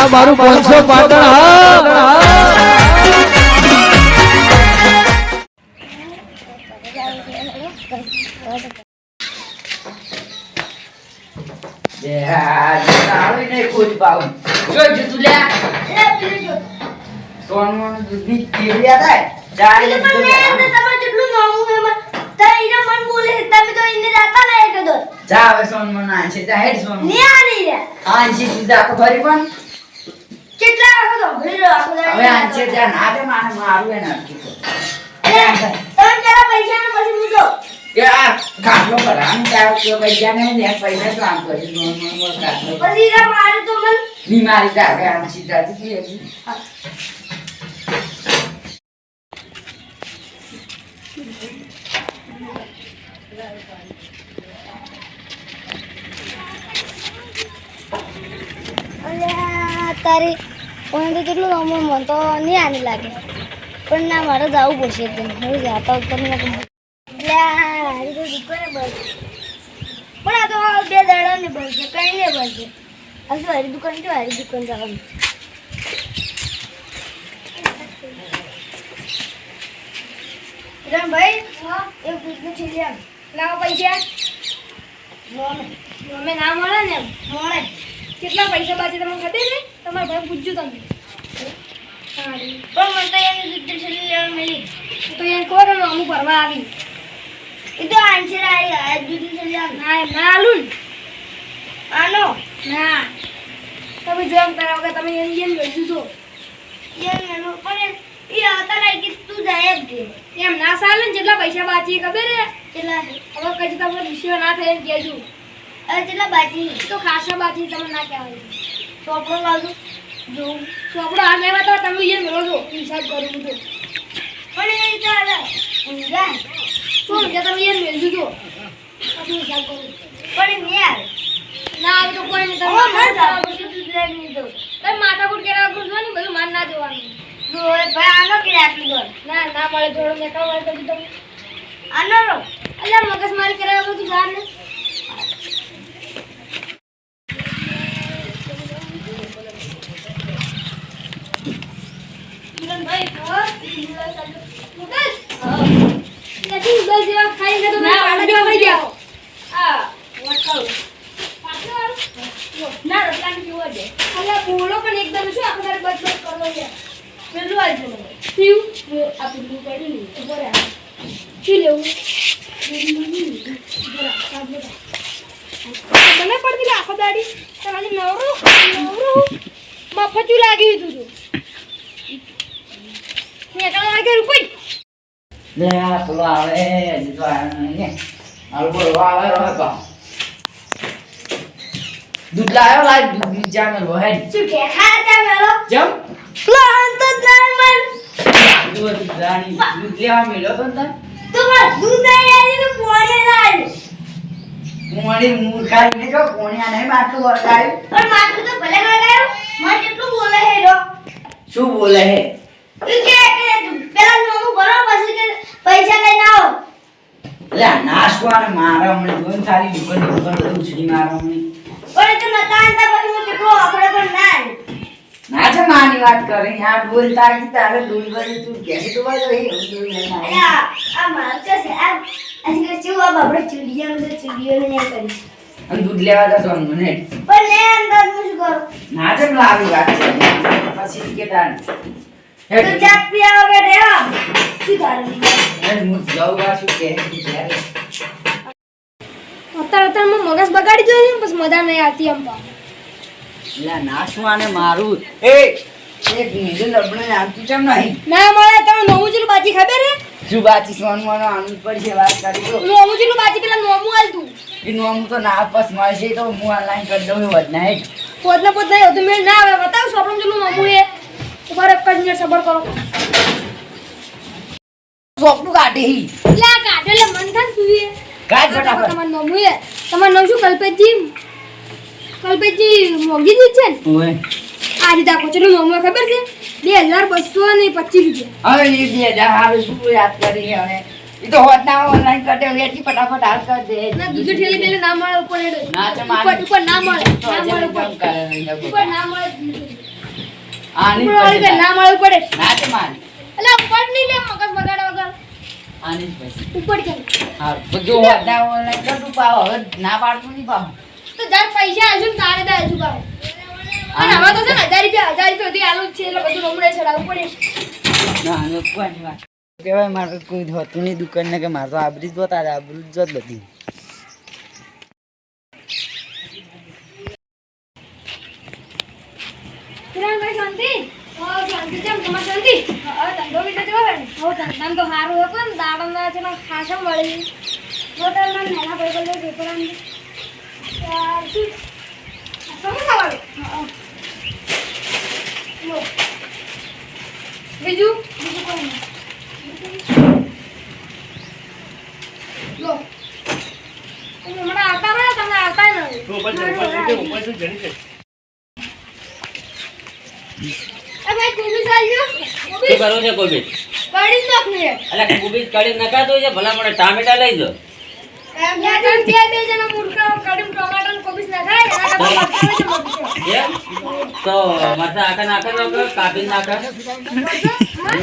આ મારું 500 પાટણ હા તારી પણ તો કેટલું રમવું મન તો નહીં આને લાગે પણ ના મારે જવું પડશે એકદમ હું જાતા ઉપર એટલે હારી તો દુકાને બસ પણ આ તો 2 દાડા ને બનશે કઈ નહીં બનશે આ તો હારી દુકાન જવાનું ભાઈ એક બીજું છે લ્યા લાવો પૈસા અમે ના મળે ને મળે કેટલા પૈસા બાકી તમને ખબર ને તમારા ભાઈ પૂછજો તમે પણ મને તો એની દૂધ છેલ્લી લેવા મળી તો એને કહો કે અમુક ભરવા આવી એ તો આન્સર આવી દૂધ છેલ્લી ના ના આલું આનો ના તમે જોમ કરાવો કે તમે એને લઈ જો એનો પણ એ આવતા નહીં કે તું જાય જ એમ ના સાલે ને જેટલા પૈસા બાકી ખબર હે કેટલા હવે કદી તમને વિષય ના થાય એમ કહેજો જેટલા બાકી તો ખાસા બાકી તમે ના કહેવાય ચોપડો લાવજો જો ચોપડો આ લેવા તો તમે એ મેળો છો હિસાબ કરું છું પણ એ ચાલે ઊંઘા શું કે તમે એ મેળજો છો પછી હિસાબ કરું પણ યાર ના આવે તો કોઈ નહીં તમે ના જાવ પછી તું નહીં દો ભાઈ માથાકૂટ કેરા કરું છો ને બધું માન ના દેવાનું જો ભાઈ આનો કે આપી દો ના ના મળે થોડો મેં કહું તો તમે આનો રો અલ્યા મગજ મારી કરાવ તું જાન ને ભાઈ નથી ઉદલ જેવા ખાઈને તો ના પાડા જેવા થઈ જાવ આ વટકાવ ના રટલાને કેવો છે અલ્યા બોલો પણ એકદમ શું આખો તારે બચ બચ કરવો છે પેલું આવજો મને પીવ આ પેલું પડી નહીં ઉપર આ પી લેવું મને પડતી આખો દાડી તમારે નવરું મફતું લાગી તું ને કાલે લાગે રૂપઈ લે આ પેલો આવે હજી તો આવ્યો નહીં ને હાલ બોલો આવે રહો દૂધ લાવ્યો લાય દૂધ નીચે મેલો હેડ શું કે ખાતા મેલો જમ પ્લાન તો ના મન દૂધ રાણી દૂધ લેવા મેલો તો ને તમાર દૂધ નહીં આવી તો કોણે લાય મોડી મૂર્ખાઈ ને જો કોણિયા નહીં માટલું વળગાયું પણ માટલું તો ભલે વળગાયો મને કેટલું બોલે હે રો શું બોલે હે કે પેલા નોમું ભરો પછી કે પૈસા લઈને આવો લે નાશવાને મારા મને જોન થારી દુકાન બધું ઉછળી મારા મને પણ તો નતા આંતા પછી હું કેટલો આપણે પણ ના ના છે માની વાત કરે યાર બોલતા કી તારે ડુલવરી તું કેસે તો બાજો હે આ માર છે આ અસી કે ચૂ આ બાબડે ચીડિયા ને ચીડિયો ને કરી અને દૂધ લેવા જતો મને પણ ને અંદર હું શું કરું ના છે લાવી વાત છે પછી કે તાર તો ચા પીવા કે રે શું કરું એ હું જાઉં છું કે ત્યારે અત્યારે મગજ બગાડી જોઈ પછી મજા નહીં આવતી એમ તો લા નાશવાને મારું એ એક નીચે લબડે આવતું કેમ નહીં ના મળે તમે નોમુજીનું બાજી ખબર હે શું બાચી સોનવાનો આનંદ પડશે વાત કરી તો નોમુજીનું બાજી પેલા નોમું આલતું એ નોમ તો ના પાસ મળશે તો હું ઓનલાઈન કરી દઉં વધના હે પોતને પોત નહીં હોતું મેળ ના આવે બતાવ સોપડમ જેટલું નોમું હે ઉપર એક જ મિનિટ સબર કરો સોપડું કાઢે હી લા કાઢે લે મન થાન સુઈએ કાઢ ફટાફટ તમાર નોમું હે તમાર નામ શું કલ્પેજી મોગી દી છે ને ઓય આ રીતે આખો ચલો નોમું ખબર છે 2225 રૂપિયા હવે એ 2000 આવે શું યાદ કરી હવે એ તો હોત ના ઓનલાઈન કરી દે એથી ફટાફટ હાલ કરી દે ના દૂધ ઠેલી પેલે ના મળે ઉપર હેડો ના છે ઉપર ના મળે તો ના મળે આજે કામ કરે ઉપર ના મળે આની ઉપર વાળી કે ના મળવું પડે ના તે મારી એટલે ઉપર નહીં લે મગજ બગાડ્યા વગર આની જ પછી ઉપર કેમ હા તો જો વડા ઓલા કટુ પાવ હવે ના પાડતું નહીં પાવ તો જાર પૈસા આજુ ને તારે દા આજુ પાવ અને હવે તો છે ને 1000 રૂપિયા સુધી આલુ જ છે એટલે બધું રમડે ચડાવવું પડે ના નો કોઈ વાત કહેવાય મારે કોઈ હોતું નહીં દુકાન ને કે મારે તો આબરી જ બતા આબરી જ બધી કિરણભાઈ શાંતિ શાંતિ કેમ તમારે શાંતિ હવે ધંધો બીજો જોવે ને હવે ધંધામાં તો સારું હતો ને દાડમના છે ને ખાસા મળી હોટલમાં નાના પૈસા લઈ પેપર સમોસા વાળું બીજું બીજું કોઈ નહીં લો હમણાં આવતા રહ્યા તમને આવતા નથી ભાઈ કોબીજ આવ્યો શું કરવું છે કોબીજ? પડી જ નાખની અલા કોબીજ કાઢી નખાતો છે ભલા મને ટામેટા લઈ જો. બે જણા મુર્ગા કાઢીને ટમાટર ને કોબીજ નાખાય એના કરતા એ? તો મરચાં આખા નાખે તો કાપી નાખે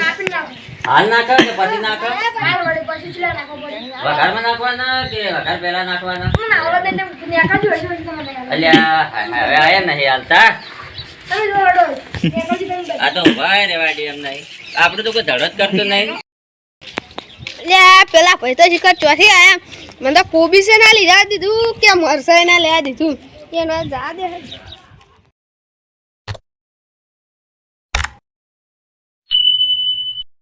નાખી નાખો હાલ નાખે કે પછી નાખે? હાલ વળી પછી ચીલા નાખો પડે વઘારમાં નાખવાના કે વઘાર પહેલા નાખવાના? મને આવડે ને નાખાજો હશે તમને અલ્યા હવે આયા નહીં હાલતા. તમે જો હડો પછી તમે આ તો ઉભા રેવા દે એમ નહીં. આપણે તો કોઈ ધડત કરતું નહીં. લે પેલા ભાઈ તો શીખર ચોથી આયા મને તો કોબીજ ના લીધા દીધું કે મરસાઈ ના લેવા દીધું એનો જા દે